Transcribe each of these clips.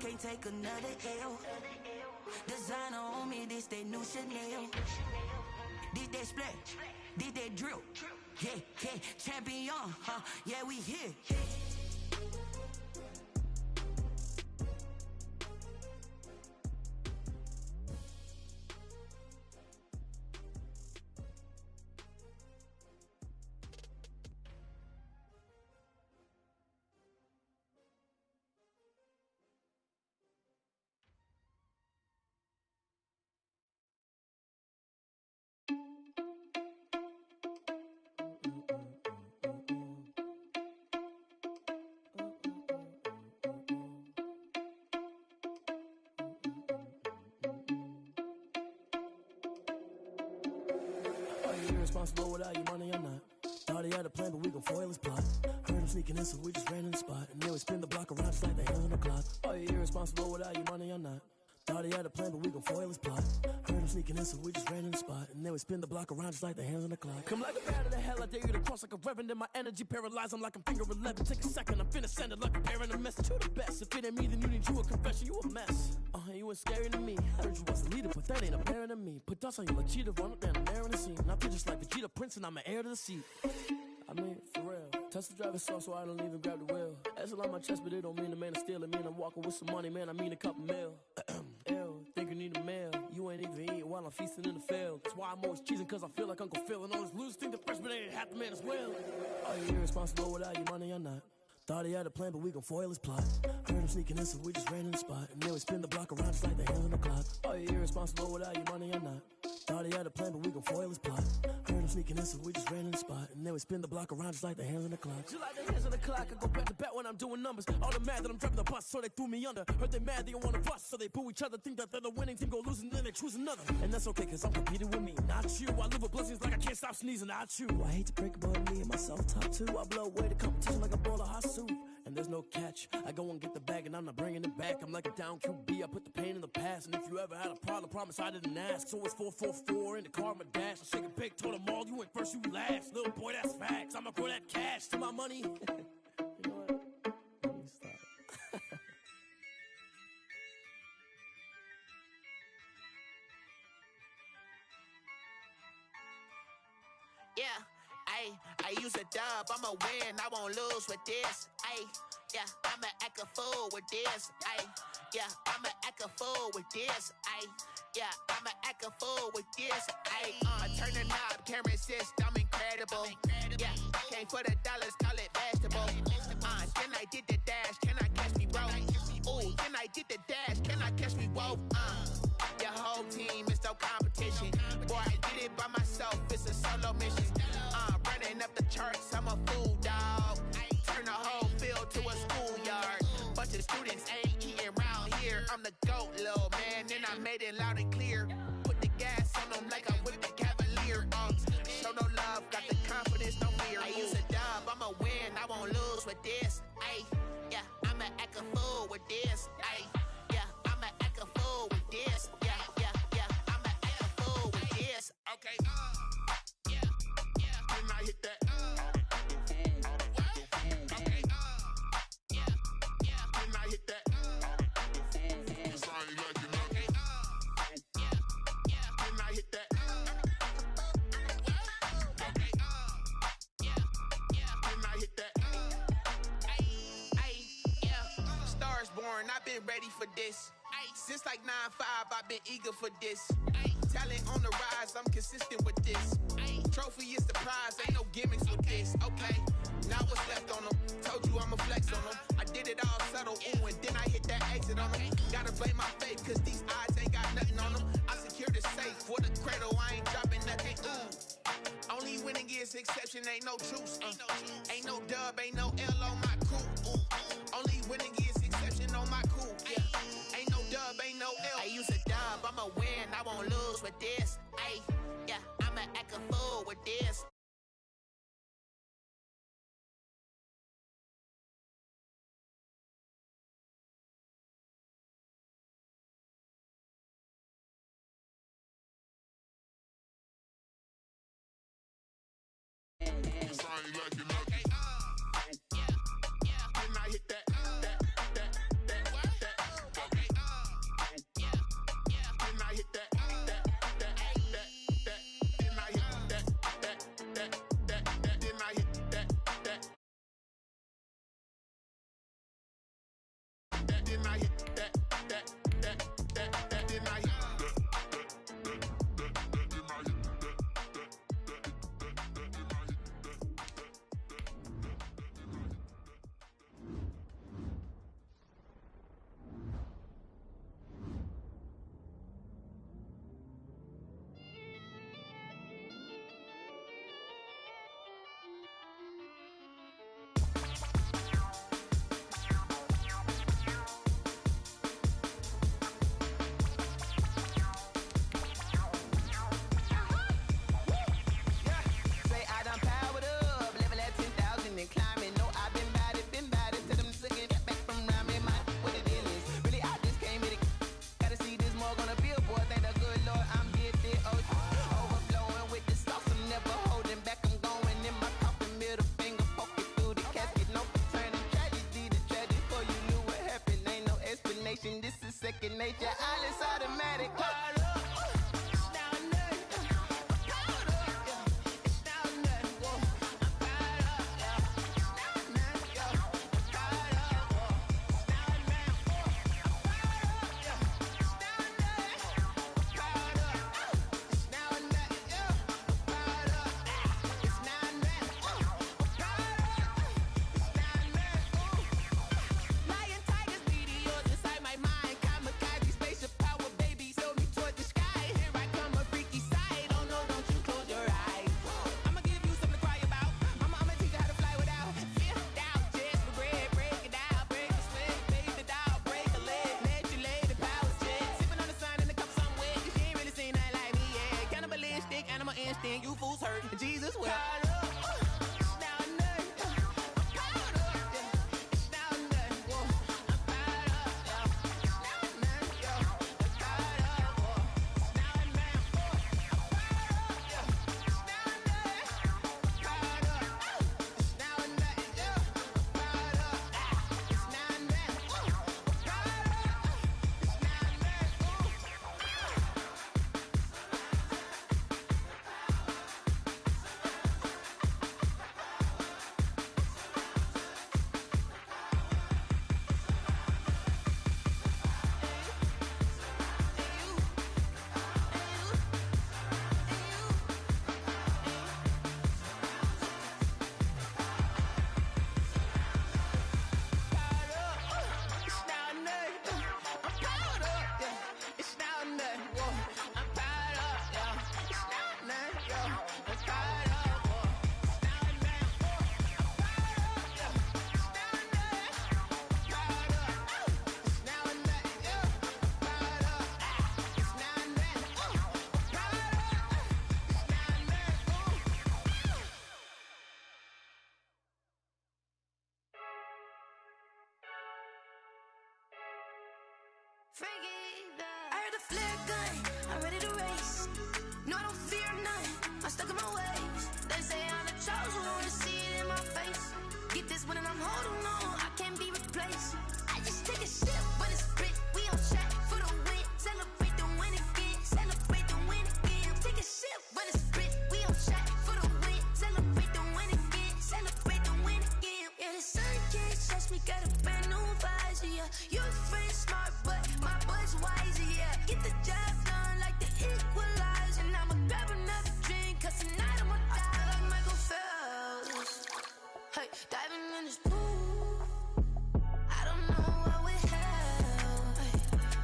can't take another L. Designer on me, this they new Chanel. This that splash, this that drill. Yeah, yeah, champion, yeah, we here. Irresponsible without your money or not. Thought he had a plan, but we gon' foil his plot. Heard him sneaking in, so we just ran in the spot. And then we spin the block around just like the hands on the clock. Are you irresponsible without your money or not? Thought he had a plan, but we gon' foil his plot. Heard him sneaking in, so we just ran in the spot. And then we spin the block around just like the hands on the clock. Come like a bat of the hell, I dare you to cross like a reverend. In my energy paralyzed, I'm like I'm finger 11. Take a second, I'm finna send it like a parent a message to the best. If it ain't me, then you need you a confession, you a mess. You ain't scary to me. I heard you was a leader, but that ain't apparent to me. Put dust on you like cheetah, run up down the air in the scene. I feel just like Vegeta Prince and I'm an heir to the seat. I mean, for real. Touch the driver's soft so I don't even grab the wheel. That's on my chest, but it don't mean the man is stealing. Mean I'm walking with some money, man, I mean a couple mil. Ew, think you need a meal. You ain't even eating while I'm feasting in the field. That's why I'm always cheesing, cause I feel like Uncle Phil. And all those losers think the freshman ain't half the man as well. Are you irresponsible without your money or not? Thought he had a plan, but we gon' foil his plot. Heard him sneaking in, so we just ran in the spot. And then we spin the block around just like the hands on the clock. Are you irresponsible without your money or not? Thought he had a plan, but we gon' foil his plot. Heard him sneaking in, so we just ran in the spot. And then we spin the block around just like the hands on the clock. Just like the hands on the clock, I go back to back when I'm doing numbers. All the mad that I'm driving the bus, so they threw me under. Heard they mad, they don't wanna bust, so they boo each other. Think that they're the winning team, go losing, then they choose another. And that's okay, cause I'm competing with me, not you. I live with blessings like I can't stop sneezing, not you. I hate to break it, but me and myself top two. I blow away the competition like a bowl of hot soup. And there's no catch. I go and get the bag and I'm not bringing it back. I'm like a down QB, I put the pain in the past. And if you ever had a problem, promise I didn't ask. So it's 444 in the car, my dash. I shake a big, told them all, you went first, you last. Little boy, that's facts. I'ma grow that cash to my money. You know what? Let me stop. Yeah, I use a dub, I'ma win, I won't lose with this. Yeah, I'ma act a fool with this. Yeah, I'ma act a fool with this. Yeah, I'ma act a fool with this. Turn the knob, can't resist, I'm incredible. Yeah, came for the dollars, call it vegetable. Then I did the dash, can I catch me, bro? Ooh, then I did the dash, can I catch me, whoa? Your whole team is no competition. Boy, I did it by myself, it's a solo mission. Running up the charts, I'm a fool, dog. Turn the whole field to a schoolyard. Bunch of students ain't eating round here. I'm the GOAT, little man, and I made it loud and clear. Put the gas on them like I'm with the Cavalier. Show no love, got the confidence, no fear. I use a dub, I'ma win, I won't lose with this. Yeah, I'ma act a fool with this. Yeah, I'ma act a fool with this. Yeah, I'ma act a fool with this. Okay, can I hit that? Okay, can I hit that? Cause I ain't like it. Okay, can I hit that? Okay, can I hit that? Yeah, Stars born, I've been ready for this. Since like 9-5, I've been eager for this. Talent on the rise, I'm consistent with this. Trophy is the prize, ain't no gimmicks with this. Okay, now what's left on them? Told you I'ma flex on them. I did it all subtle, ooh, and then I hit that exit on them. Gotta blame my faith, cause these odds ain't got nothing on them. I secure the safe for the cradle, I ain't dropping nothing, ooh. Only winning is exception, ain't no truce. Ain't no dub, ain't no L on my crew. Only winning is exception on my crew. Yeah, ain't no dub, ain't no L. I use a dub, I'ma win, I won't lose with this. Yeah, I'ma act a fool with this. I ain't like it. Okay, can I Second nature, all is automatic. You fools hurt. Jesus will. I heard the flare gun, I'm ready to race. No, I don't fear none, I'm stuck in my ways. They say I'm the chosen one, see it in my face. Get this one and I'm holding on, I can't be replaced. I just take a sip, but it's split, we on track for the win. Celebrate the win again, celebrate the win again. Take a sip, but it's split, we on track for the win. Celebrate the win again, celebrate the win again. Yeah, the sun can't touch me, got a brand new visor, yeah. Your friend smart, but my boy's wiser, yeah. Get the job done like the equalizer. And I'ma grab another drink, cause tonight I'ma die like Michael Phelps. Hey, diving in this pool, I don't know what we have. Hey,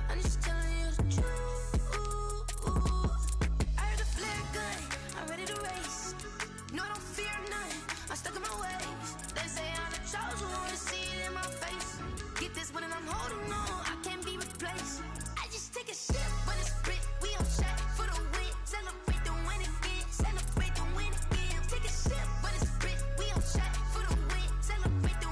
I'm just telling you the truth. I heard the flare gun, I'm ready to race. No, I don't fear none, I'm stuck in my ways. They say I'm the chosen one, see it in my face. Get this one and I'm holding on, I can't be replaced. I just take a sip, but it's split, we on track for the win. Celebrate the win again, celebrate the win again. Take a sip, but it's split, we on track for the win. Celebrate the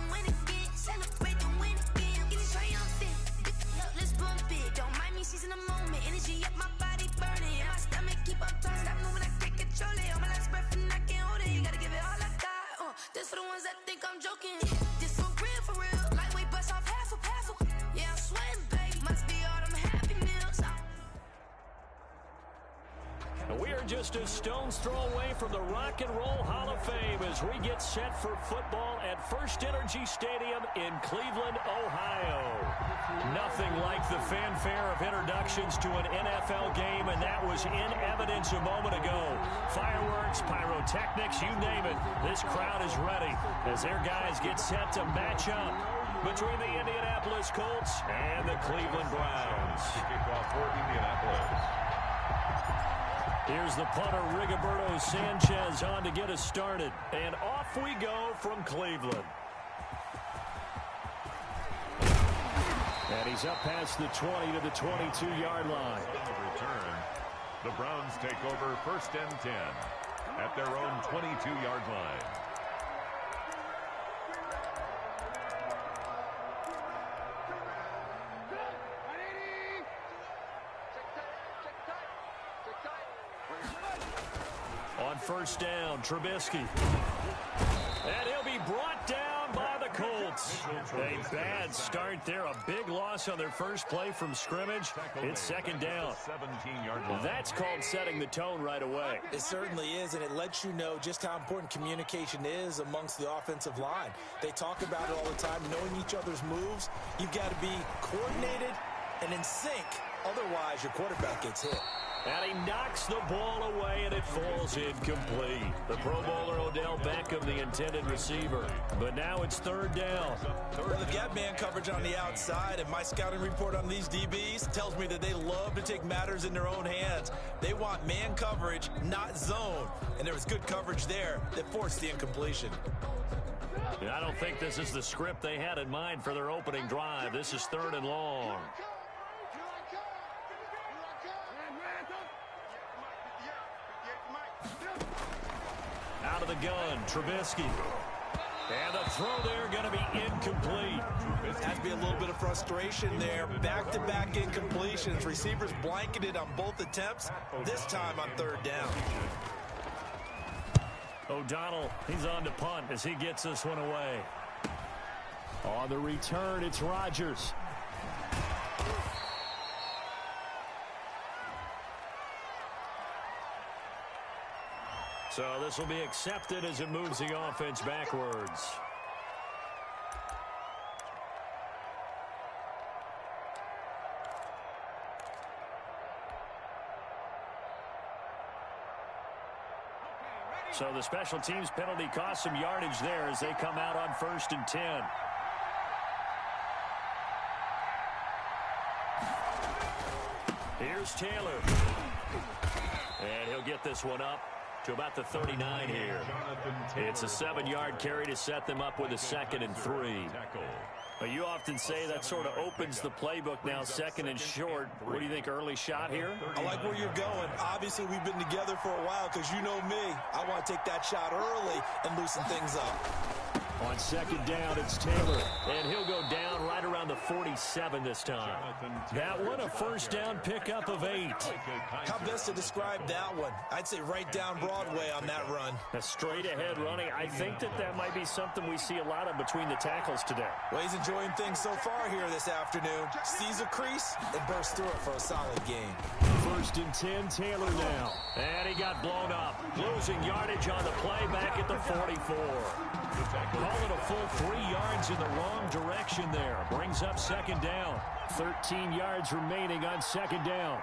just a stone's throw away from the Rock and Roll Hall of Fame as we get set for football at First Energy Stadium in Cleveland, Ohio. Nothing like the fanfare of introductions to an NFL game, and that was in evidence a moment ago. Fireworks, pyrotechnics, you name it. This crowd is ready as their guys get set to match up between the Indianapolis Colts and the Cleveland Browns. Kickoff for Indianapolis. Here's the punter, Rigoberto Sanchez, on to get us started. And off we go from Cleveland. And he's up past the 20 to the 22-yard line. Return. The Browns take over 1st and 10 at their own 22-yard line. On 1st down, Trubisky. And he'll be brought down by the Colts. A bad start there. A big loss on their first play from scrimmage. It's 2nd down. 17-yard line. That's called setting the tone right away. It certainly is, and it lets you know just how important communication is amongst the offensive line. They talk about it all the time, knowing each other's moves. You've got to be coordinated and in sync. Otherwise, your quarterback gets hit. And he knocks the ball away, and it falls incomplete. The Pro Bowler Odell Beckham, the intended receiver. But now it's 3rd down. Well, they've got man coverage on the outside, and my scouting report on these DBs tells me that they love to take matters in their own hands. They want man coverage, not zone. And there was good coverage there that forced the incompletion. I don't think this is the script they had in mind for their opening drive. This is 3rd and long. Out of the gun, Trubisky. And the throw there going to be incomplete. Has to be a little bit of frustration there. Back-to-back incompletions. Receivers blanketed on both attempts, this time on 3rd down. O'Donnell, he's on to punt as he gets this one away. On the return, it's Rodgers. So this will be accepted as it moves the offense backwards. So the special teams penalty cost some yardage there as they come out on 1st and 10. Here's Taylor. And he'll get this one up to about the 39 here. It's a 7-yard carry to set them up with a 2nd and 3. But you often say that sort of opens the playbook now, 2nd and short. What do you think, early shot here? I like where you're going. Obviously, we've been together for a while because you know me. I want to take that shot early and loosen things up. On 2nd down, it's Taylor, and he'll go down right around the 47 this time. That one, a 1st down pickup of 8. How best to describe that one? I'd say right down Broadway on that run. A straight-ahead running. I think that might be something we see a lot of between the tackles today. Well, he's enjoying things so far here this afternoon. Sees a crease and bursts through it for a solid game. 1st and 10, Taylor now. And he got blown up. Losing yardage on the play back at the 44. Call it a full 3 yards in the wrong direction there. Brings up 2nd down. 13 yards remaining on 2nd down.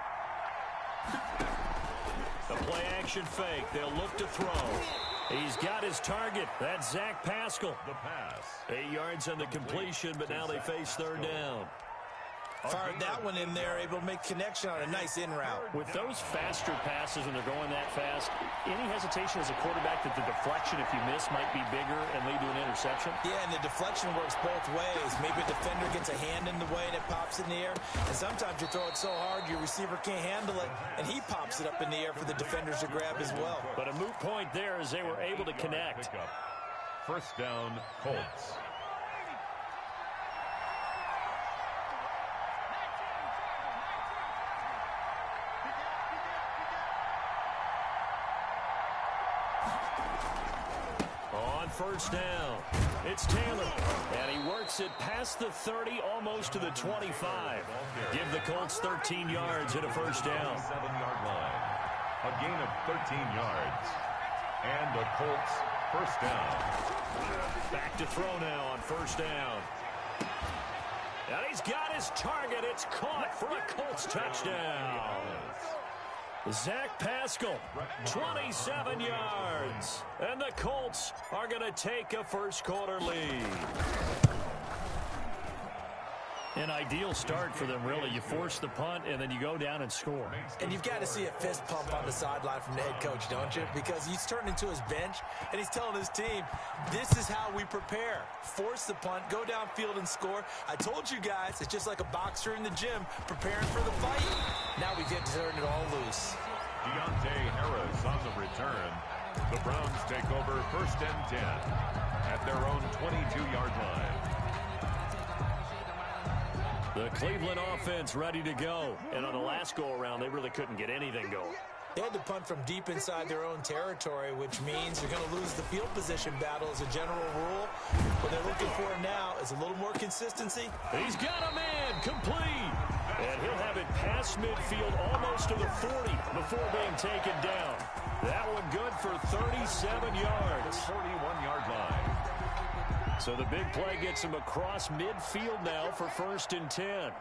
The play action fake. They'll look to throw. He's got his target. That's Zach Pascal. The pass. 8 yards on the completion, but now they face 3rd down. Fired that one in there, able to make connection on a nice in route. With those faster passes when they're going that fast, any hesitation as a quarterback that the deflection, if you miss, might be bigger and lead to an interception? Yeah, and the deflection works both ways. Maybe a defender gets a hand in the way and it pops in the air. And sometimes you throw it so hard your receiver can't handle it, and he pops it up in the air for the defenders to grab as well. But a moot point there as they were able to connect. 1st down, Colts. On 1st down, it's Taylor, and he works it past the 30, almost to the 25. Give the Colts 13 yards at a 1st down. 7-yard line. A gain of 13 yards. And the Colts first down. Back to throw now on first down. And he's got his target. It's caught for a Colts touchdown. Zach Pascal, 27 yards. And the Colts are going to take a first quarter lead. An ideal start for them, really. You force the punt, and then you go down and score. And you've got to see a fist pump on the sideline from the head coach, don't you? Because he's turned into his bench, and he's telling his team, this is how we prepare. Force the punt, go downfield and score. I told you guys, it's just like a boxer in the gym preparing for the fight. Now we get to turn it all loose. Deontay Harris on the return. The Browns take over first and 10 at their own 22-yard line. The Cleveland offense ready to go. And on the last go-around, they really couldn't get anything going. They had to punt from deep inside their own territory, which means you're going to lose the field position battle as a general rule. What they're looking for now is a little more consistency. He's got a man complete. And he'll have it past midfield almost to the 40 before being taken down. That one good for 37 yards. 41-yard line. So the big play gets him across midfield now for first and 10.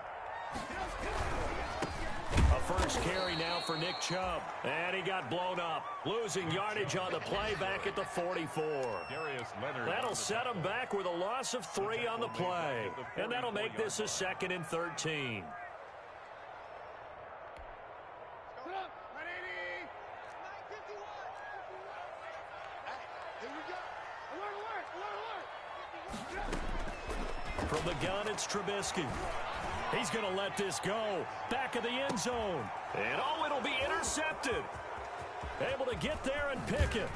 A first carry now for Nick Chubb. And he got blown up. Losing yardage on the play back at the 44. That'll set him back with a loss of 3 on the play. And that'll make this a 2nd and 13. From the gun, it's Trubisky. He's going to let this go. Back of the end zone. And oh, it'll be intercepted. Able to get there and pick it.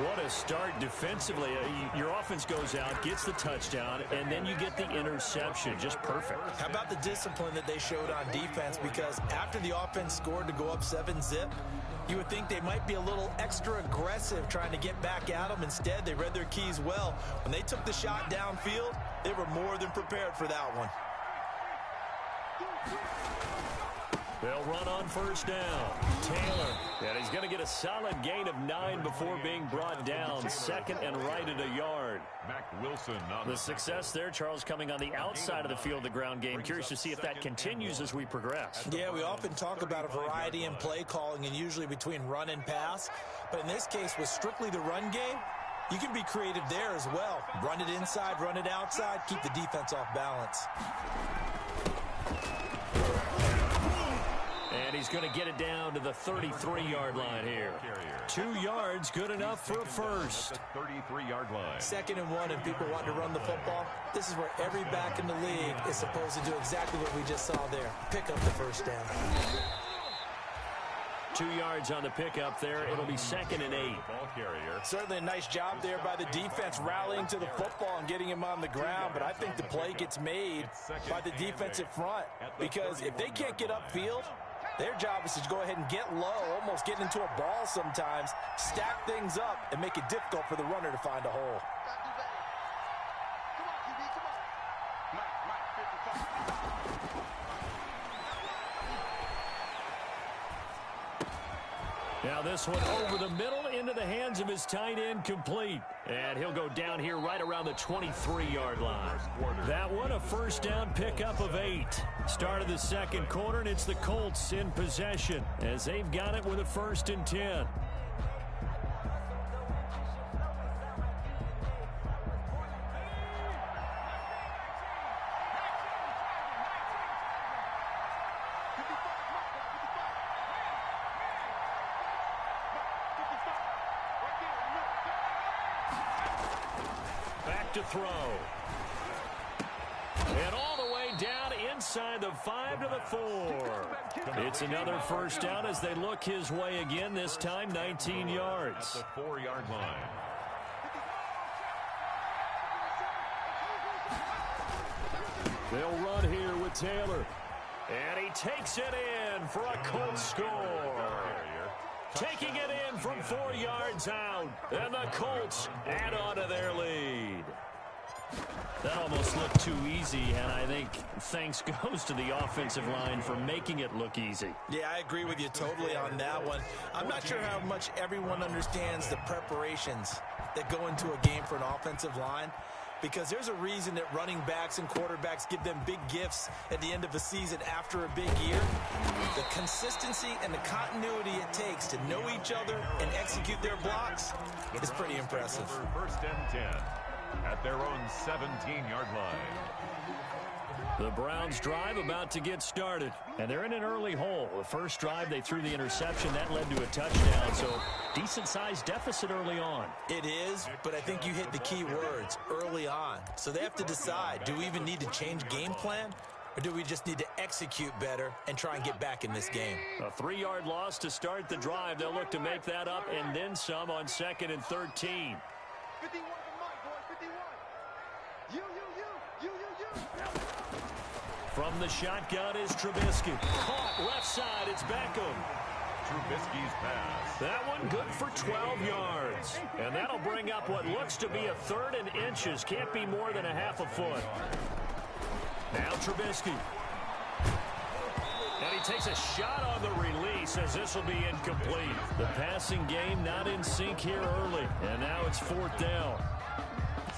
What a start defensively. Your offense goes out, gets the touchdown, and then you get the interception. Just perfect. How about the discipline that they showed on defense? Because after the offense scored to go up 7-zip, you would think they might be a little extra aggressive trying to get back at them. Instead, they read their keys well. When they took the shot downfield, they were more than prepared for that one. They'll run on first down. Taylor. And he's going to get a solid gain of 9 before being brought down. 2nd and right at a yard. The success there, Charles, coming on the outside of the field, the ground game. Curious to see if that continues as we progress. Yeah, we often talk about a variety in play calling and usually between run and pass. But in this case, with strictly the run game, you can be creative there as well. Run it inside, run it outside, keep the defense off balance. And he's going to get it down to the 33-yard line here. 2 yards, good enough for a first. 33-yard line. 2nd and 1, and people want to run the football. This is where every back in the league is supposed to do exactly what we just saw there. Pick up the first down. 2 yards on the pickup there. It'll be 2nd and 8. Certainly a nice job there by the defense rallying to the football and getting him on the ground, but I think the play gets made by the defensive front because if they can't get upfield, their job is to go ahead and get low, almost get into a ball sometimes, stack things up, and make it difficult for the runner to find a hole. Now this one over the middle into the hands of his tight end, complete. And he'll go down here right around the 23-yard line. That one a first down pickup of 8. Start of the second quarter, and it's the Colts in possession as they've got it with a 1st and 10. To throw. And all the way down inside the 5 to the 4. It's another first down as they look his way again, this time 19 yards. At the 4-yard line. They'll run here with Taylor. And he takes it in for a Colts score. Taking it in from 4 yards out. And the Colts add on to their lead. That almost looked too easy, and I think thanks goes to the offensive line for making it look easy. Yeah, I agree with you totally on that one. I'm not sure how much everyone understands the preparations that go into a game for an offensive line, because there's a reason that running backs and quarterbacks give them big gifts at the end of a season after a big year. The consistency and the continuity it takes to know each other and execute their blocks is pretty impressive. First and 10 at their own 17-yard line. The Browns drive about to get started, and they're in an early hole. The first drive, they threw the interception. That led to a touchdown, so decent-sized deficit early on. It is, but I think you hit the key words, early on. So they have to decide, do we even need to change game plan, or do we just need to execute better and try and get back in this game? A 3-yard loss to start the drive. They'll look to make that up and then some on 2nd and 13. 51 for Mike, boys, 51. You. From the shotgun is Trubisky. Caught left side, it's Beckham. Trubisky's pass. That one good for 12 yards. And that'll bring up what looks to be a 3rd and inches. Can't be more than a half a foot. Now Trubisky. And he takes a shot on the release as this will be incomplete. The passing game not in sync here early. And now it's 4th down.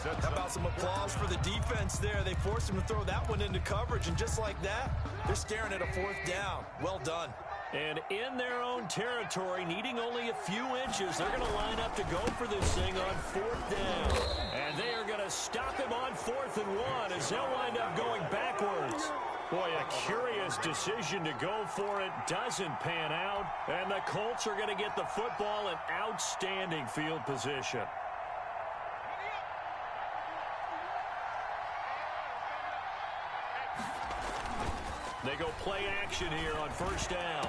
How about some applause for the defense there? They forced him to throw that one into coverage, and just like that, they're staring at a 4th down. Well done. And in their own territory, needing only a few inches, they're going to line up to go for this thing on 4th down. And they are going to stop him on 4th and 1 as they'll wind up going backwards. Boy, a curious decision to go for it. Doesn't pan out. And the Colts are going to get the football in outstanding field position. They go play action here on 1st down.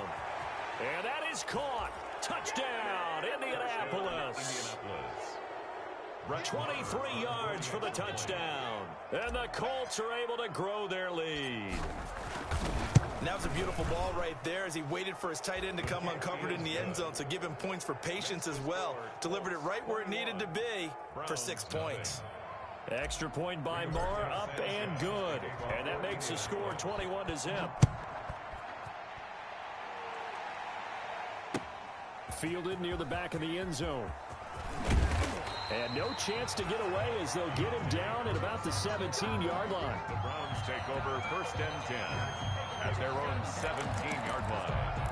And that is caught. Touchdown, Indianapolis. 23 yards for the touchdown. And the Colts are able to grow their lead. And that was a beautiful ball right there as he waited for his tight end to come uncovered in the end zone. So give him points for patience as well. Delivered it right where it needed to be for 6 points. Extra point by Marr, up and good. And that makes the score 21-0. Fielded near the back of the end zone. And no chance to get away as they'll get him down at about the 17-yard line. The Browns take over 1st and 10 at their own 17-yard line.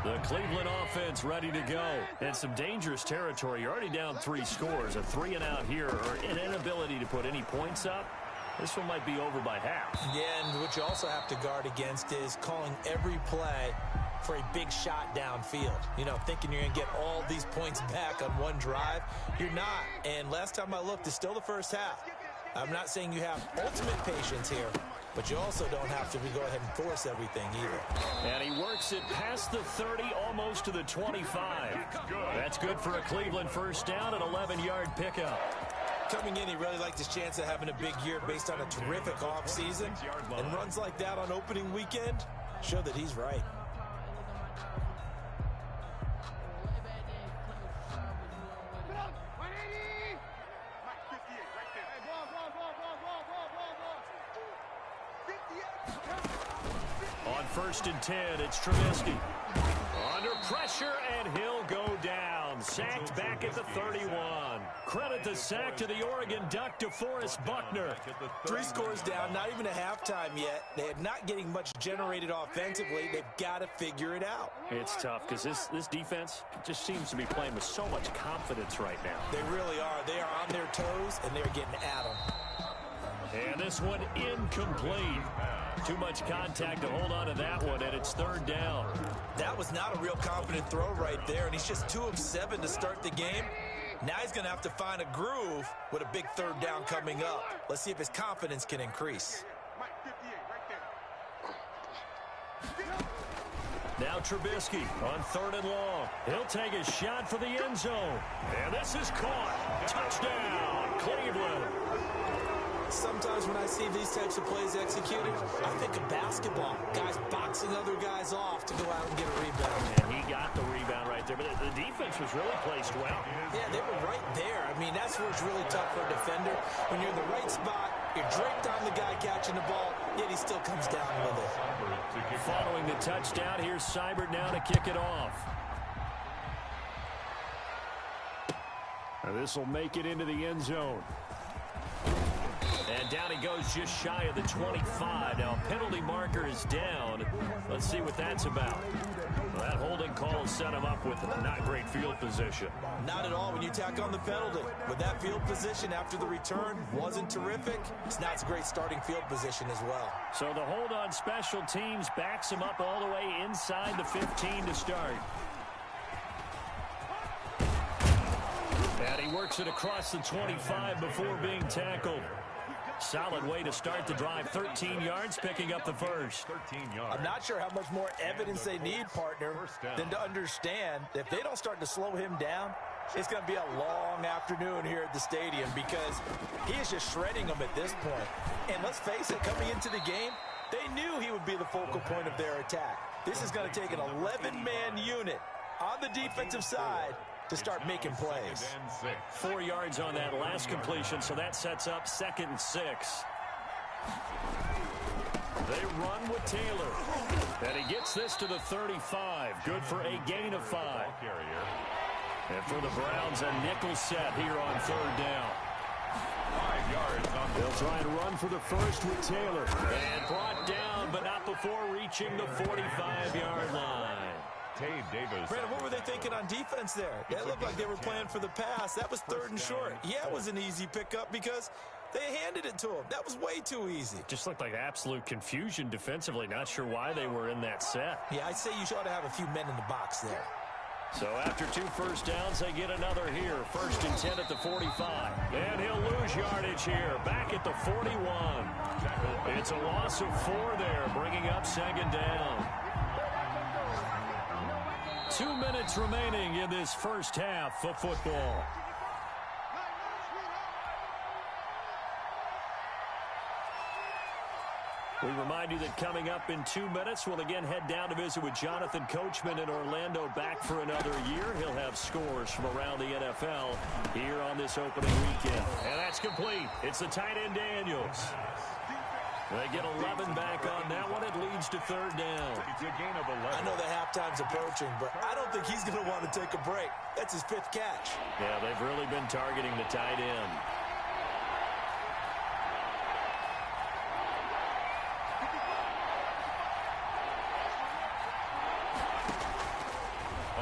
The Cleveland offense ready to go. And some dangerous territory. You're already down 3 scores. A 3-and-out here, or an inability to put any points up. This one might be over by half. Yeah, and what you also have to guard against is calling every play for a big shot downfield. You know, thinking you're going to get all these points back on one drive. You're not. And last time I looked, it's still the first half. I'm not saying you have ultimate patience here, but you also don't have to go ahead and force everything either. And he works it past the 30, almost to the 25. That's good for a Cleveland first down, an 11-yard pickup. Coming in, he really liked his chance of having a big year based on a terrific offseason. And runs like that on opening weekend show that he's right. On 1st and 10, it's Trubisky. Under pressure, and he'll go down. Sacked back at the 31. Credit the sack to the Oregon Duck, DeForest Buckner. 3 scores down, not even a halftime yet. They're not getting much generated offensively. They've got to figure it out. It's tough because this defense just seems to be playing with so much confidence right now. They really are. They are on their toes, and they're getting at them. And this one incomplete. Too much contact to hold on to that one, and it's 3rd down. That was not a real confident throw right there, and he's just 2 of 7 to start the game. Now he's going to have to find a groove with a big 3rd down coming up. Let's see if his confidence can increase. Now Trubisky on 3rd and long. He'll take a shot for the end zone. And this is caught. Touchdown, Cleveland. Sometimes when I see these types of plays executed, I think of basketball. Guys boxing other guys off to go out and get a rebound. And he got the rebound right right there, but the defense was really placed well. Yeah, they were right there. I mean, that's where it's really tough for a defender. When you're in the right spot, you're draped on the guy catching the ball, yet he still comes down with it. Following the touchdown, here's Seibert now to kick it off. This will make it into the end zone. And down he goes just shy of the 25. Now, penalty marker is down. Let's see what that's about. Well, that holding call set him up with not great field position. Not at all when you tack on the penalty. With that field position after the return wasn't terrific. It's not a great starting field position as well. So the hold on special teams backs him up all the way inside the 15 to start. And he works it across the 25 before being tackled. Solid way to start the drive. 13 yards, picking up the first. 13 yards. I'm not sure how much more evidence they need, partner, than to understand if they don't start to slow him down, it's going to be a long afternoon here at the stadium because he is just shredding them at this point. And let's face it, coming into the game, they knew he would be the focal point of their attack. This is going to take an 11-man unit on the defensive side to start making plays. 4 yards on that last completion, so that sets up 2nd and 6. They run with Taylor. And he gets this to the 35. Good for a gain of 5. And for the Browns, a nickel set here on 3rd down. 5 yards on the They'll try and run for the first with Taylor. And brought down, but not before reaching the 45-yard line. Brandon, what were they thinking on defense there? It looked like they were playing for the pass. That was 3rd and short. Yeah, it was an easy pickup because they handed it to him. That was way too easy. Just looked like absolute confusion defensively. Not sure why they were in that set. Yeah, I'd say you ought to have a few men in the box there. So after 2 first downs, they get another here. 1st and 10 at the 45. And he'll lose yardage here. Back at the 41. It's a loss of 4 there, bringing up 2nd down. 2 minutes remaining in this first half of football. We remind you that coming up in 2 minutes, we'll again head down to visit with Jonathan Coachman in Orlando, back for another year. He'll have scores from around the NFL here on this opening weekend. And that's complete. It's the tight end Daniels. They get 11 back on that one. It leads to 3rd down. It's a gain of 11. I know the halftime's approaching, but I don't think he's going to want to take a break. That's his 5th catch. Yeah, they've really been targeting the tight end.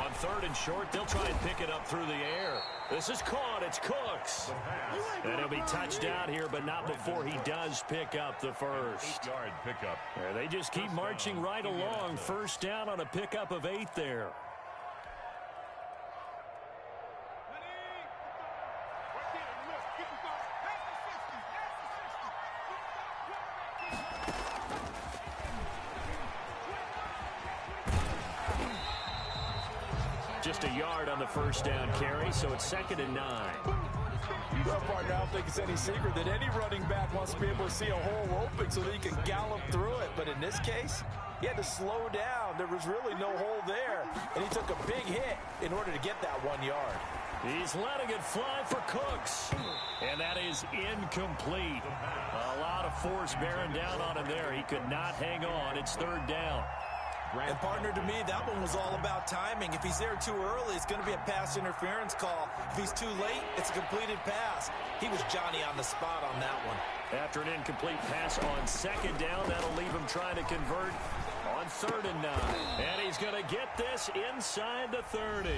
On 3rd and short, they'll try and pick it up through the air. This is caught. It's Cooks. And he'll be touched down here, but not before he does pick up the first. 8-yard pickup. They just keep marching right along. 1st down on a pickup of 8 there. Just a yard on the 1st down carry, so it's 2nd and 9. Well, partner, I don't think it's any secret that any running back wants to be able to see a hole open so that he can gallop through it. But in this case, he had to slow down. There was really no hole there, and he took a big hit in order to get that 1 yard. He's letting it fly for Cooks, and that is incomplete. A lot of force bearing down on him there. He could not hang on. It's 3rd down. And partner, to me, that one was all about timing. If he's there too early, it's going to be a pass interference call. If he's too late, it's a completed pass. He was Johnny on the spot on that one. After an incomplete pass on 2nd down, that'll leave him trying to convert on 3rd and 9. And he's going to get this inside the 30.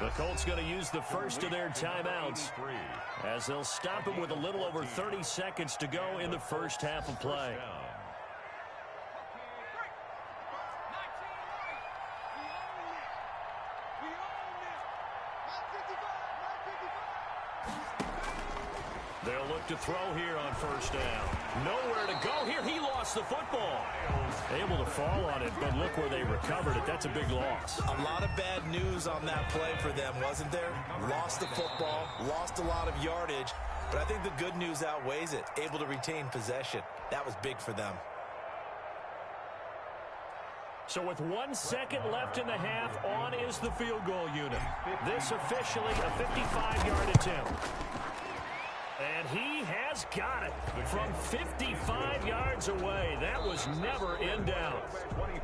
The Colts going to use the first of their timeouts as they'll stop him with a little over 30 seconds to go in the first half of play. They'll look to throw here on 1st down. Nowhere to go here. He lost the football. Able to fall on it, but look where they recovered it. That's a big loss. A lot of bad news on that play for them, wasn't there? Lost the football, lost a lot of yardage, but I think the good news outweighs it. Able to retain possession. That was big for them. So with 1 second left in the half, on is the field goal unit. This officially a 55-yard attempt. And he has got it from 55 yards away. That was never in doubt.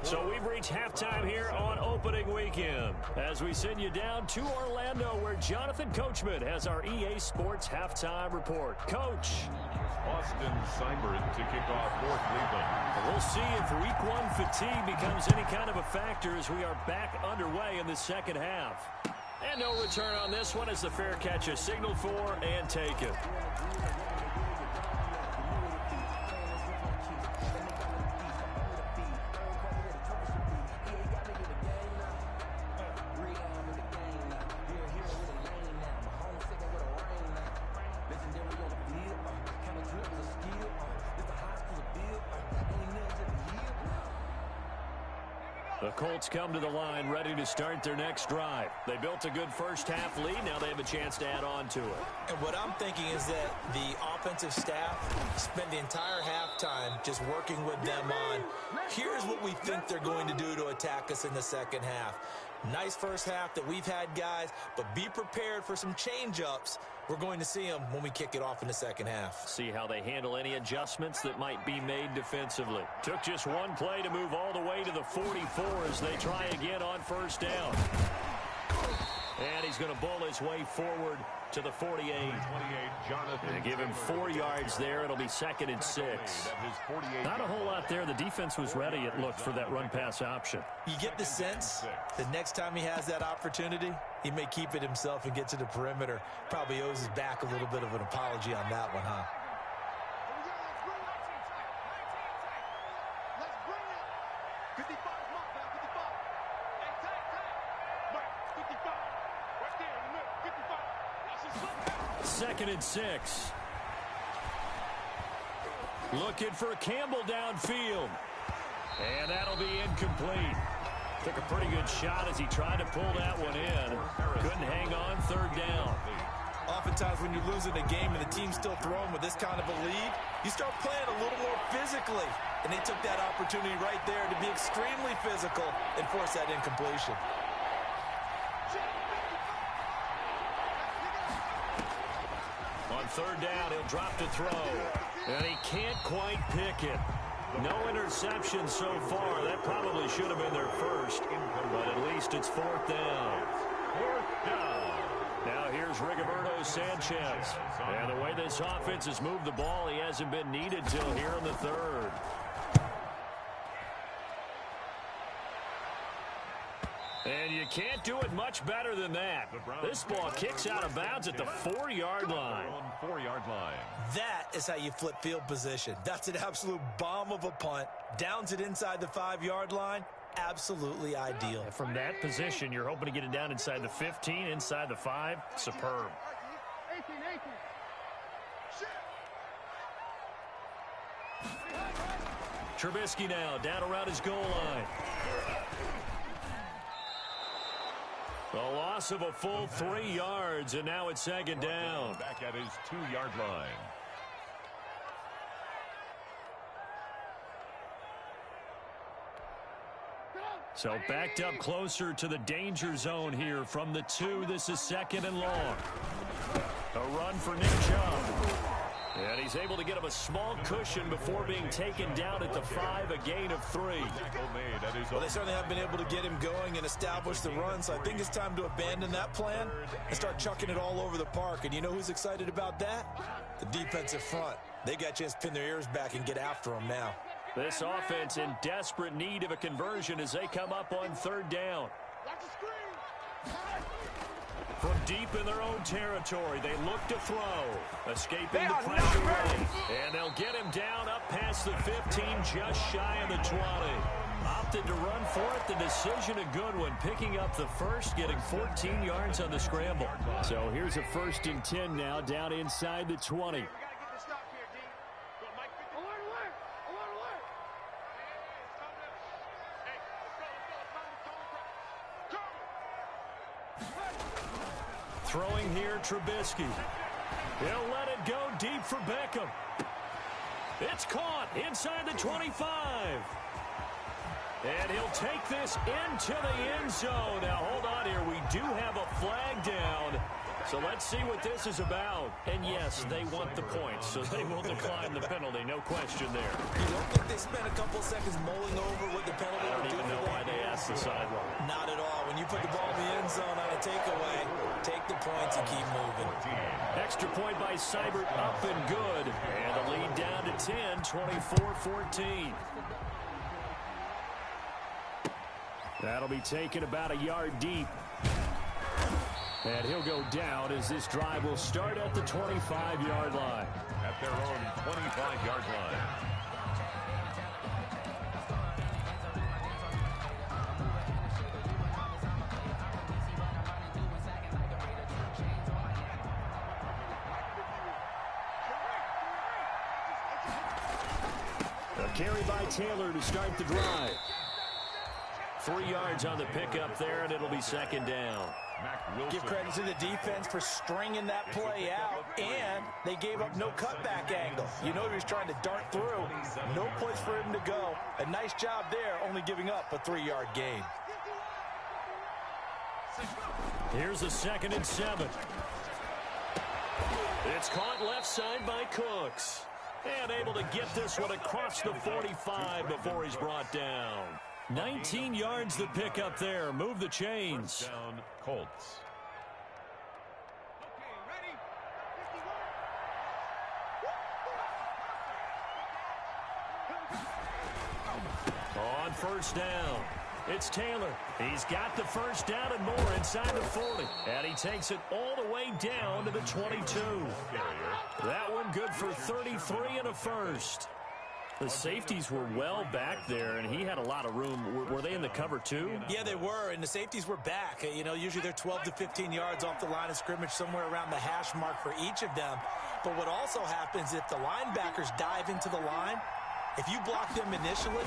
So we've reached halftime here on opening weekend as we send you down to Orlando where Jonathan Coachman has our EA Sports halftime report. Coach. Austin Seibert to kick off for Cleveland. We'll see if week one fatigue becomes any kind of a factor as we are back underway in the second half. And no return on this one as the fair catch is signaled for and taken. The Colts come to the line ready to start their next drive. They built a good first half lead. Now they have a chance to add on to it. And what I'm thinking is that the offensive staff spent the entire halftime just working with them on, here's what we think they're going to do to attack us in the second half. Nice first half that we've had, guys, but be prepared for some change-ups. We're going to see them when we kick it off in the second half. See how they handle any adjustments that might be made defensively. Took just one play to move all the way to the 44 as they try again on first down. And he's going to bowl his way forward to the 48. And give him 4 yards there. It'll be 2nd and 6. Not a whole lot there. The defense was ready, it looked, for that run-pass option. You get the sense that next time he has that opportunity, he may keep it himself and get to the perimeter. Probably owes his back a little bit of an apology on that one, huh? Second and 6. Looking for Campbell downfield. And that'll be incomplete. Took a pretty good shot as he tried to pull that one in. Couldn't hang on, 3rd down. Oftentimes when you're losing a game and the team's still throwing with this kind of a lead, you start playing a little more physically. And they took that opportunity right there to be extremely physical and force that incompletion. On 3rd down, he'll drop to throw. And he can't quite pick it. No interception so far. That probably should have been their first. But at least it's 4th down. 4th down. Now here's Rigoberto Sanchez. And the way this offense has moved the ball, he hasn't been needed till here in the 3rd. And you can't do it much better than that. This ball kicks out of bounds at the 4-yard line. 4-yard line. That is how you flip field position. That's an absolute bomb of a punt. Downs it inside the 5-yard line. Absolutely ideal. And from that position, you're hoping to get it down inside the 15, inside the 5. Superb. 18. Trubisky now down around his goal line. A loss of a full 3 yards, and now it's 2nd down. Back at his 2-yard line. So backed up closer to the danger zone here from the 2. This is 2nd and long. A run for Nick Chubb. And he's able to get him a small cushion before being taken down at the 5, a gain of 3. Well, they certainly have been able to get him going and establish the run, so I think it's time to abandon that plan and start chucking it all over the park. And you know who's excited about that? The defensive front. They got a chance to pin their ears back and get after him now. This offense in desperate need of a conversion as they come up on 3rd down. From deep in their own territory, they look to throw. Escaping the pressure rate. And they'll get him down up past the 15, just shy of the 20. Opted to run for it. The decision a good one. Picking up the first, getting 14 yards on the scramble. So here's a 1st and 10 now, down inside the 20. Throwing here, Trubisky. He'll let it go deep for Beckham. It's caught inside the 25. And he'll take this into the end zone. Now, hold on here. We do have a flag down. So let's see what this is about. And, yes, they want the points, so they will decline the penalty. No question there. You don't think they spent a couple seconds mulling over what the penalty I don't would do even know for why them? they asked the sideline. Not at all. When you put the ball in the end zone on a takeaway, take the points and keep moving. Extra point by Seibert, up and good. And the lead down to 10, 24-14. That'll be taken about a yard deep. And he'll go down as this drive will start at the 25-yard line. At their own 25-yard line. A carry by Taylor to start the drive. 3 yards on the pickup there, and it'll be second down. Give credit to the defense for stringing that play out, and they gave up no cutback angle. You know he was trying to dart through. No place for him to go. A nice job there, only giving up a 3-yard gain. Here's a 2nd and 7. It's caught left side by Cooks. And able to get this one across the 45 before he's brought down. 19 yards the pick up there. Move the chains. First down, Colts. On first down, it's Taylor. He's got the first down and more inside the 40. And he takes it all the way down to the 22. That one good for 33 and a first. The safeties were well back there, and he had a lot of room. Were they in the cover, too? Yeah, they were, and the safeties were back. You know, usually they're 12 to 15 yards off the line of scrimmage, somewhere around the hash mark for each of them. But what also happens if the linebackers dive into the line, if you block them initially,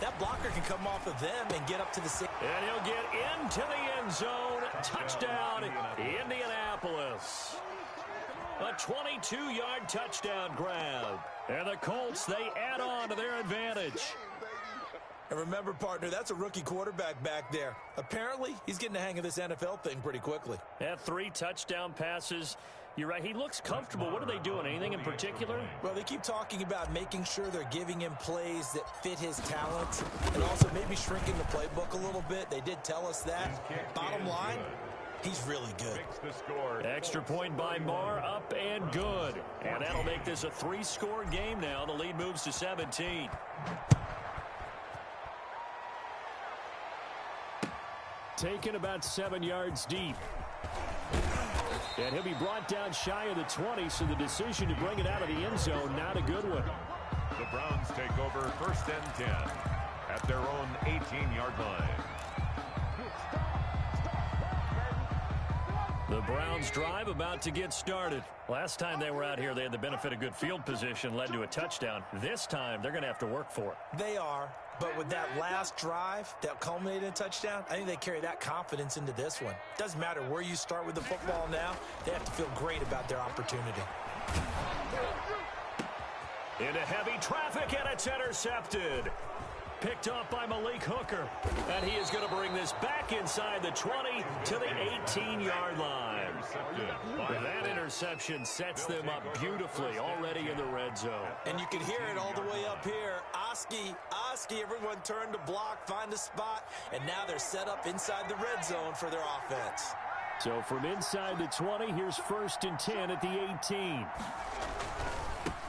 that blocker can come off of them and get up to the 6. And he'll get into the end zone. Touchdown, Indianapolis. A 22-yard touchdown grab. And the Colts, they add on to their advantage. And remember, partner, that's a rookie quarterback back there. Apparently, he's getting the hang of this NFL thing pretty quickly. Had 3 touchdown passes. You're right, he looks comfortable. What are they doing? Anything in particular? Well, they keep talking about making sure they're giving him plays that fit his talents and also maybe shrinking the playbook a little bit. They did tell us that. Bottom line, he's really good. Extra point by Marr, up and good. And that'll make this a 3-score game now. The lead moves to 17. Taken about 7 yards deep. And he'll be brought down shy of the 20, so the decision to bring it out of the end zone, not a good one. The Browns take over first and 10 at their own 18-yard line. The Browns drive about to get started. Last time they were out here, they had the benefit of good field position, led to a touchdown. This time, they're going to have to work for it. They are, but with that last drive that culminated in a touchdown, I think they carry that confidence into this one. Doesn't matter where you start with the football now, they have to feel great about their opportunity. Into heavy traffic, and it's intercepted. Picked off by Malik Hooker. And he is going to bring this back inside the 20 to the 18-yard line. That interception sets them up beautifully already in the red zone. And you can hear it all the way up here. Oski, everyone turned to block, find a spot, and now they're set up inside the red zone for their offense. So from inside the 20, here's first and 10 at the 18.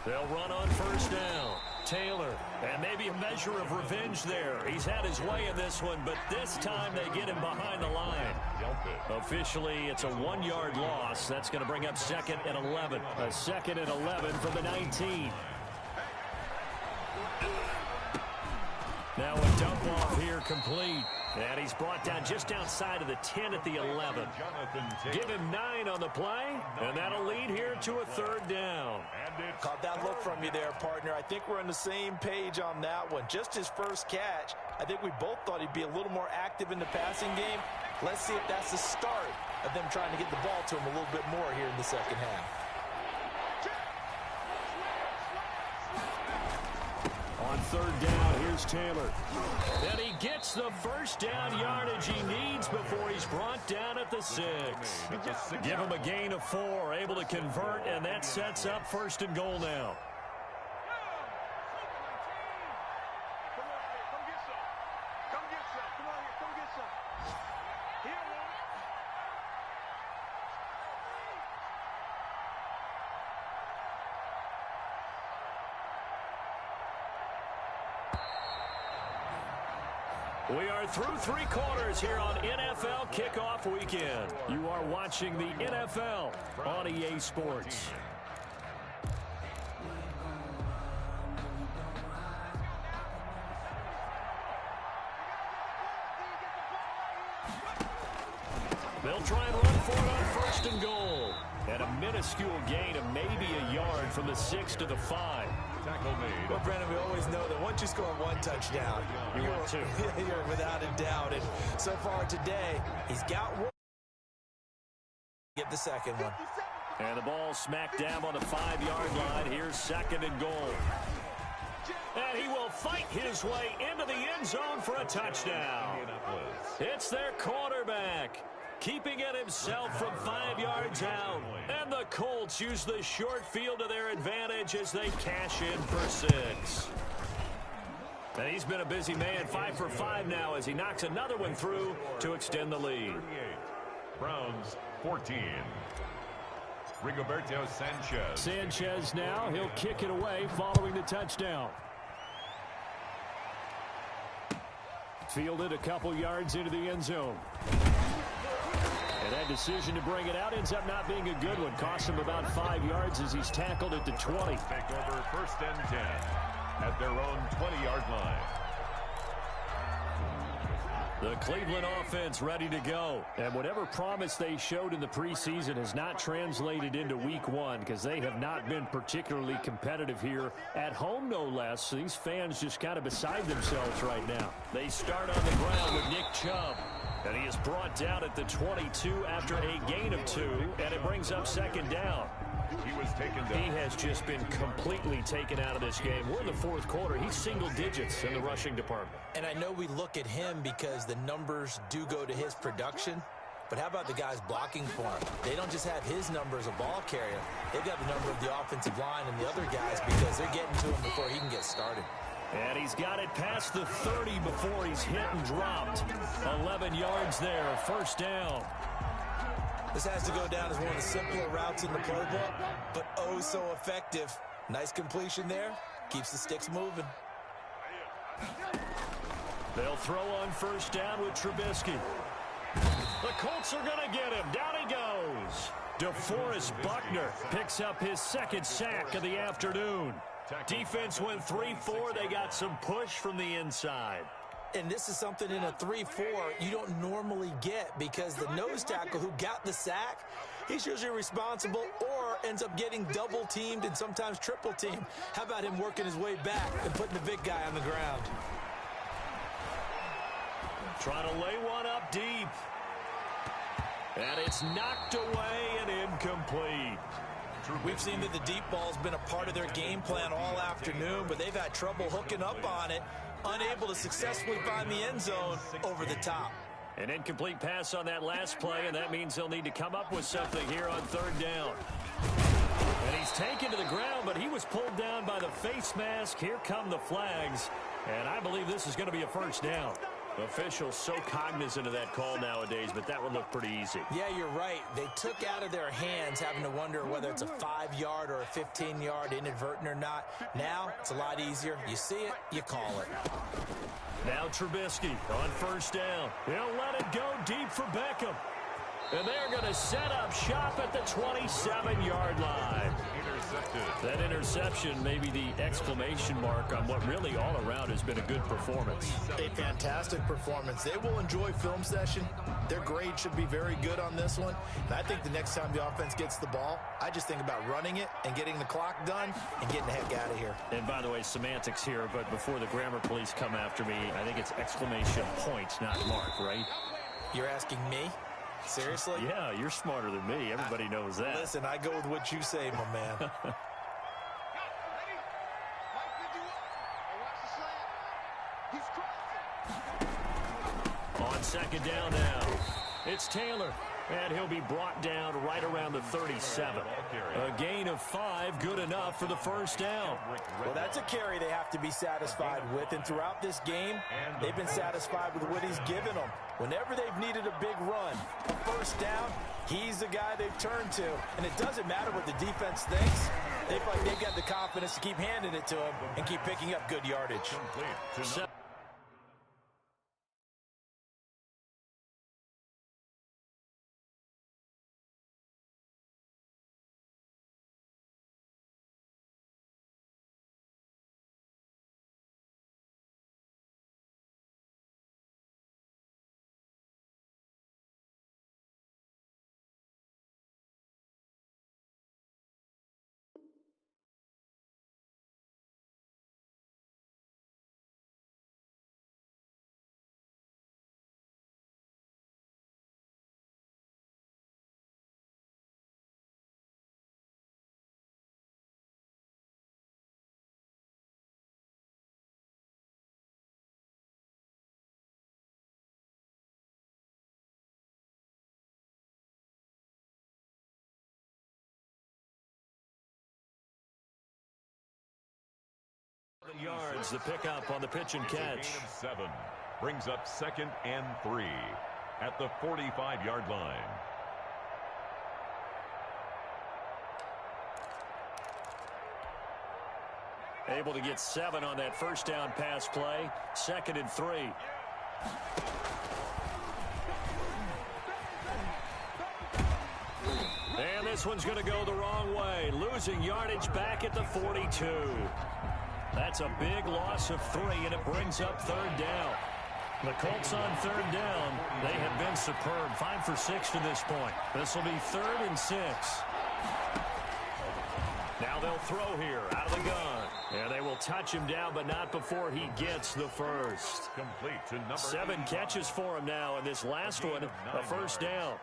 They'll run on first down. Taylor, and maybe a measure of revenge there. He's had his way in this one, but this time they get him behind the line. Officially, it's a 1-yard loss. That's going to bring up 2nd and 11. A 2nd and 11 from the 19. Now a dump off here complete. And he's brought down just outside of the 10 at the 11. Give him 9 on the play, and that'll lead here to a 3rd down. Caught that look from you there, partner. I think we're on the same page on that one. Just his first catch, I think we both thought he'd be a little more active in the passing game. Let's see if that's the start of them trying to get the ball to him a little bit more here in the second half. On third down, here's Taylor. And he gets the first down yardage he needs before he's brought down at the 6. Give him a gain of 4, able to convert, and that sets up first and goal now. We are through 3 quarters here on NFL Kickoff Weekend. You are watching the NFL on EA Sports. They'll try and run for it on first and goal. And a minuscule gain of maybe a yard from the 6 to the 5. Tackle made. Well, Brandon, we always know that once you score 1 touchdown, You want 2. You're without a doubt. And so far today, he's got 1. Get the second one. And the ball smacked down on the 5-yard line. Here's second and goal. And he will fight his way into the end zone for a touchdown. It's their quarterback, keeping it himself from 5 yards out. And the Colts use the short field to their advantage as they cash in for 6. And he's been a busy man, 5 for 5 now as he knocks another one through to extend the lead. Browns 14. Rigoberto Sanchez. Sanchez now, he'll kick it away following the touchdown. Fielded a couple yards into the end zone. And that decision to bring it out ends up not being a good one. Costs him about 5 yards as he's tackled at the 20. Take over first and 10 at their own 20-yard line. The Cleveland offense ready to go. And whatever promise they showed in the preseason has not translated into week 1 because they have not been particularly competitive here at home, no less. These fans just kind of beside themselves right now. They start on the ground with Nick Chubb. And he is brought down at the 22 after a gain of 2, and it brings up second down. He was taken down. He has just been completely taken out of this game. We're in the 4th quarter. He's single digits in the rushing department. And I know we look at him because the numbers do go to his production, but how about the guys blocking for him? They don't just have his number as a ball carrier. They've got the number of the offensive line and the other guys because they're getting to him before he can get started. And he's got it past the 30 before he's hit and dropped. 11 yards there, first down. This has to go down as one of the simpler routes in the playbook, but oh so effective. Nice completion there. Keeps the sticks moving. They'll throw on first down with Trubisky. The Colts are going to get him. Down he goes. DeForest Buckner picks up his 2nd sack of the afternoon. Defense went 3-4. They got some push from the inside. And this is something in a 3-4 you don't normally get because the nose tackle who got the sack, he's usually responsible or ends up getting double-teamed and sometimes triple-teamed. How about him working his way back and putting the big guy on the ground? Trying to lay one up deep. And it's knocked away and incomplete. We've seen that the deep ball's been a part of their game plan all afternoon, but they've had trouble hooking up on it, unable to successfully find the end zone over the top. An incomplete pass on that last play, and that means they'll need to come up with something here on third down. And he's taken to the ground, but he was pulled down by the face mask. Here come the flags, and I believe this is going to be a first down. Officials so cognizant of that call nowadays, but that would look pretty easy. Yeah, you're right. They took out of their hands having to wonder whether it's a 5-yard or a 15-yard inadvertent or not. Now, it's a lot easier. You see it, you call it. Now Trubisky on first down. He'll let it go deep for Beckham. And they're going to set up shop at the 27-yard line. Intercepted. That interception may be the exclamation mark on what really all around has been a good performance. A fantastic performance. They will enjoy film session. Their grade should be very good on this one. And I think the next time the offense gets the ball, I just think about running it and getting the clock done and getting the heck out of here. And by the way, semantics here, but before the grammar police come after me, I think it's exclamation point, not mark, right? You're asking me? Seriously? Yeah, you're smarter than me. Everybody knows that. Listen, I go with what you say, my man. second down now. It's Taylor, and he'll be brought down right around the 37. A gain of 5, good enough for the first down. Well, that's a carry they have to be satisfied with, and throughout this game, they've been satisfied with what he's given them. Whenever they've needed a big run, a first down, he's the guy they've turned to. And it doesn't matter what the defense thinks. They feel like they've got the confidence to keep handing it to him and keep picking up good yardage. Yards, the pickup on the pitch and catch. Gain of 7 brings up 2nd and 3 at the 45-yard line. Able to get 7 on that first down pass play. 2nd and 3. And this one's going to go the wrong way. Losing yardage back at the 42. That's a big loss of 3, and it brings up 3rd down. The Colts on 3rd down. They have been superb. 5 for 6 to this point. This will be 3rd and 6. Now they'll throw here out of the gun. And they will touch him down, but not before he gets the first. Complete to number 7 catches for him now, and this last one, a first down.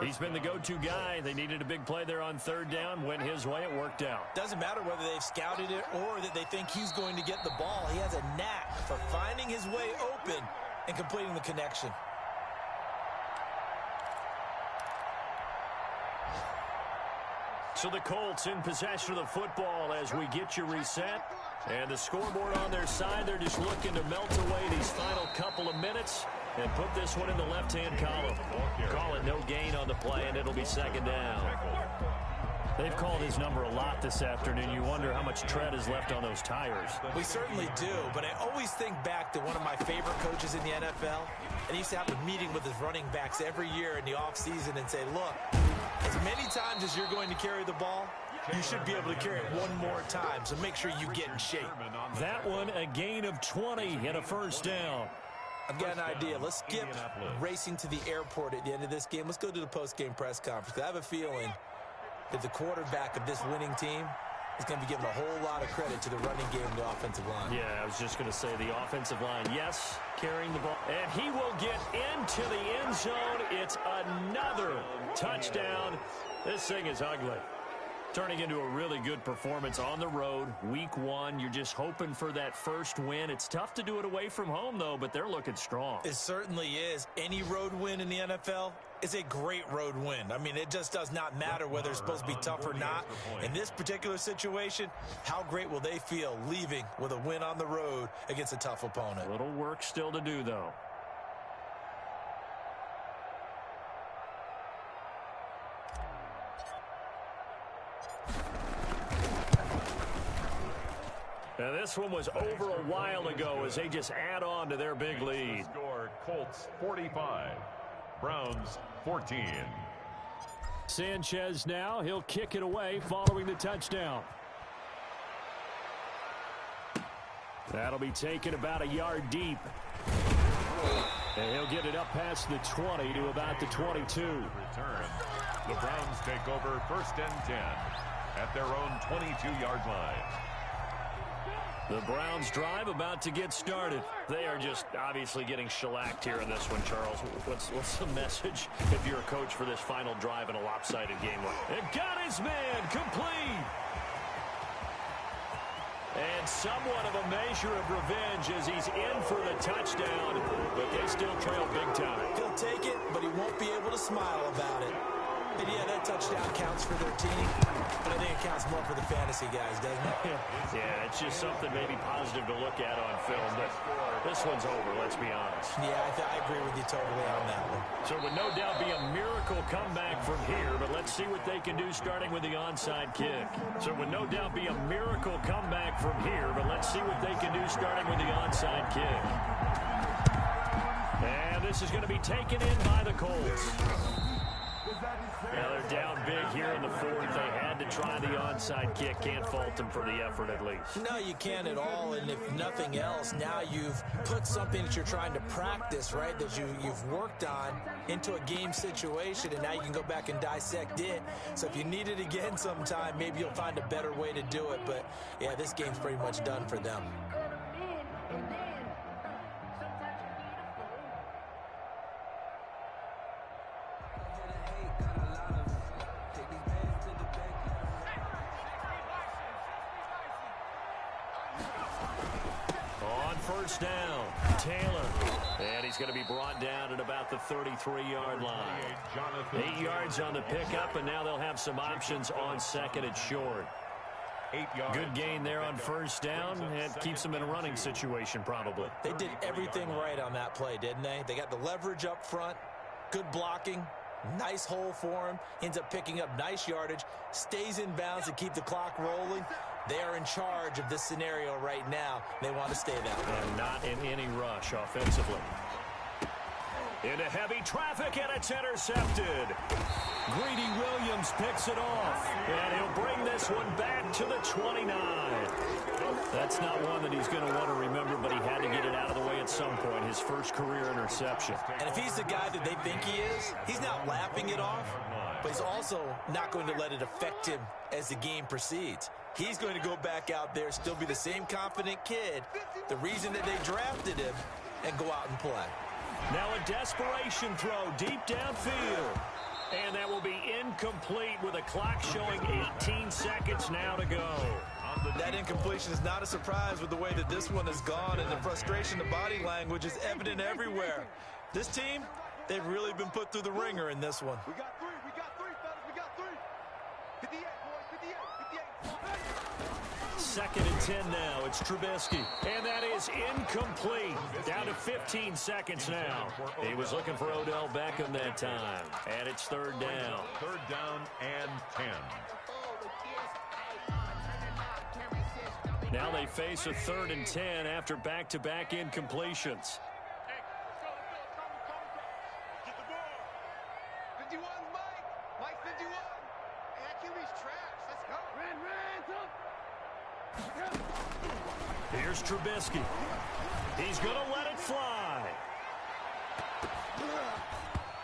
He's been the go-to guy. They needed a big play there on 3rd down. Went his way. It worked out. Doesn't matter whether they've scouted it or that they think he's going to get the ball. He has a knack for finding his way open and completing the connection. So the Colts in possession of the football as we get you reset. And the scoreboard on their side, they're just looking to melt away these final couple of minutes and put this one in the left-hand column. Call it no gain on the play, and it'll be 2nd down. They've called his number a lot this afternoon. You wonder how much tread is left on those tires. We certainly do, but I always think back to one of my favorite coaches in the NFL, and he used to have a meeting with his running backs every year in the offseason and say, look, as many times as you're going to carry the ball, you should be able to carry it one more time, so make sure you get in shape. That one, a gain of 20 and a first down. I've got an idea. Let's skip racing to the airport at the end of this game. Let's go to the post-game press conference. I have a feeling that the quarterback of this winning team is going to be giving a whole lot of credit to the running game and the offensive line. Yeah, I was just going to say the offensive line, yes, carrying the ball. And he will get into the end zone. It's another touchdown. This thing is ugly. Turning into a really good performance on the road, week 1. You're just hoping for that first win. It's tough to do it away from home, though, but they're looking strong. It certainly is. Any road win in the NFL is a great road win. I mean, it just does not matter whether it's supposed to be tough or not. In this particular situation, how great will they feel leaving with a win on the road against a tough opponent? A little work still to do, though. Now this one was over a while ago as they just add on to their big lead. Score Colts 45, Browns 14. Sanchez now, he'll kick it away following the touchdown. That'll be taken about a yard deep. And he'll get it up past the 20 to about the 22. Return. The Browns take over 1st and 10 at their own 22-yard line. The Browns drive about to get started. They are just obviously getting shellacked here in this one, Charles. What's the message if you're a coach for this final drive in a lopsided game? It got his man complete. And somewhat of a measure of revenge as he's in for the touchdown, but they still trail big time. He'll take it, but he won't be able to smile about it. And yeah, that touchdown counts for their team, but I think it counts more for the fantasy guys, doesn't it? Yeah, it's just something maybe positive to look at on film, but this one's over, let's be honest. Yeah, I agree with you totally on that one. So it would no doubt be a miracle comeback from here, but let's see what they can do starting with the onside kick. So it would no doubt be a miracle comeback from here, but let's see what they can do starting with the onside kick. And this is going to be taken in by the Colts. Now they're down big here in the fourth. They had to try the onside kick. Can't fault them for the effort at least. No, you can't at all. And if nothing else, now you've put something that you're trying to practice, right, that you've worked on into a game situation, and now you can go back and dissect it. So if you need it again sometime, maybe you'll find a better way to do it. But, yeah, this game's pretty much done for them. First down, Taylor. And he's going to be brought down at about the 33-yard line. 8 yards on the pickup, and now they'll have some options on second and short. 8 yards. Good gain there on first down, and keeps them in a running situation probably. They did everything right on that play, didn't they? They got the leverage up front, good blocking, nice hole for him, ends up picking up nice yardage, stays in bounds to keep the clock rolling. They are in charge of this scenario right now. They want to stay that way. And not in any rush offensively. Into heavy traffic, and it's intercepted. Greedy Williams picks it off, and he'll bring this one back to the 29. That's not one that he's going to want to remember, but he had to get it out of the way at some point, his first career interception. And if he's the guy that they think he is, he's not laughing it off, but he's also not going to let it affect him as the game proceeds. He's going to go back out there, still be the same confident kid, the reason that they drafted him, and go out and play. Now a desperation throw deep downfield. And that will be incomplete with a clock showing 18 seconds now to go. That incompletion is not a surprise with the way that this one has gone, and the frustration, the body language is evident everywhere. This team, they've really been put through the ringer in this one. We got three, fellas, we got three. 58, boys, 58. Second and 10 now. It's Trubisky. And that is incomplete. Down to 15 seconds now. He was looking for Odell Beckham that time. And it's third down. Third down and 10. Now they face a third and 10 after back-to-back incompletions. Get the ball. 51's Mike. Mike 51. Hey, that QB's trash. Let's go. Here's Trubisky. He's going to let it fly.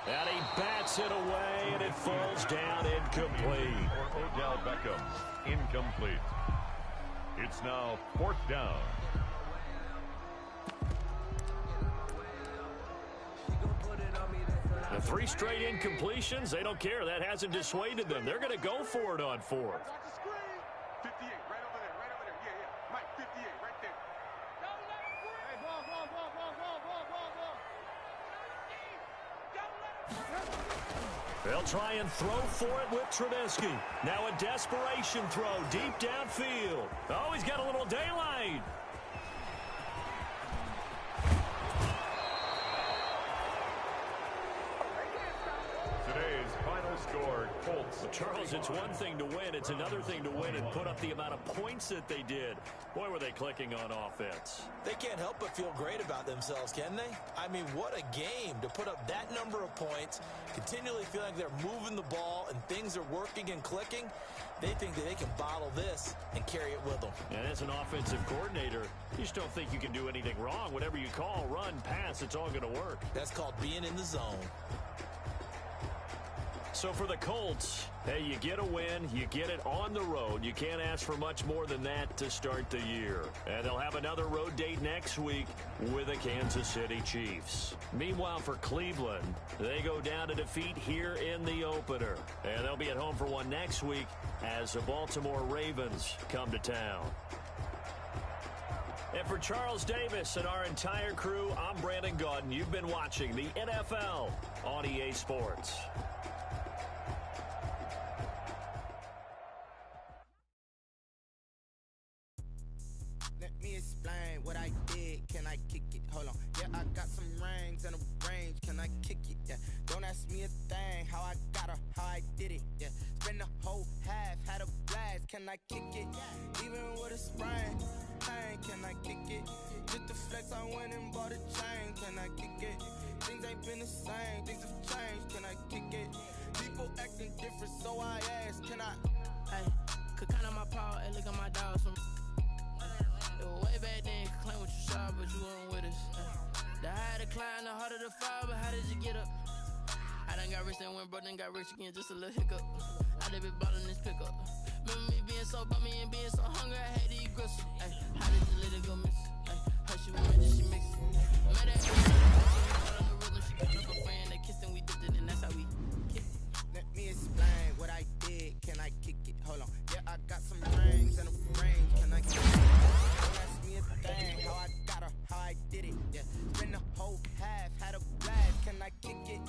And he bats it away, and it falls down incomplete. For Odell Beckham, incomplete. It's now fourth down. The 3 straight incompletions, they don't care. That hasn't dissuaded them. They're going to go for it on fourth. 58, right over there. Yeah. Mike, 58, right there. Hey, ball. They'll try and throw for it with Trubisky. Now a desperation throw deep downfield. Oh, he's got a little daylight. Today's final score, Colts. Charles, it's one thing to win. It's another thing to win and put up the amount of points that they did. Boy, were they clicking on offense. They can't help but feel great about themselves, can they? I mean, what a game to put up that number of points, continually feel like they're moving the ball and things are working and clicking. They think that they can bottle this and carry it with them. And as an offensive coordinator, you just don't think you can do anything wrong. Whatever you call, run, pass, it's all going to work. That's called being in the zone. So for the Colts, hey, you get a win, you get it on the road. You can't ask for much more than that to start the year. And they'll have another road date next week with the Kansas City Chiefs. Meanwhile, for Cleveland, they go down to defeat here in the opener. And they'll be at home for one next week as the Baltimore Ravens come to town. And for Charles Davis and our entire crew, I'm Brandon Gaudin. You've been watching the NFL on EA Sports. Let me explain what I did. Can I kick it? Hold on. Yeah, I got some rings and a range. Can I kick it? Yeah. Don't ask me a thing. How I got her, how I did it. Yeah. Spend the whole half, had a blast. Can I kick it? Even with a sprain. Pain, can I kick it? Just the flex, I went and bought a chain. Can I kick it? Things ain't been the same. Things have changed. Can I kick it? People acting different, so I ask. Can I? Hey, could count on my power and look at my dogs from. It was way back then, could claim what you saw, but you weren't with us. The higher the climb, the harder the fall, but how did you get up? I done got rich, then went broke, then got rich again, just a little hiccup. I live it bought in this pickup. Remember me being so bummy and being so hungry, I had to eat gristle. Ay, how did the little go miss? Ay, her she was rich, she mixed. Made that bitch, on the rhythm, she picked up a friend, they kissed and we dipped it, and that's how we kicked it. Let me explain what I did. Can I kick it? Hold on. Yeah, I got some rings and a range. Can I kick it? Don't ask me a thing. How I got her, how I did it. Yeah. Spend the whole half, had a blast. Can I kick it?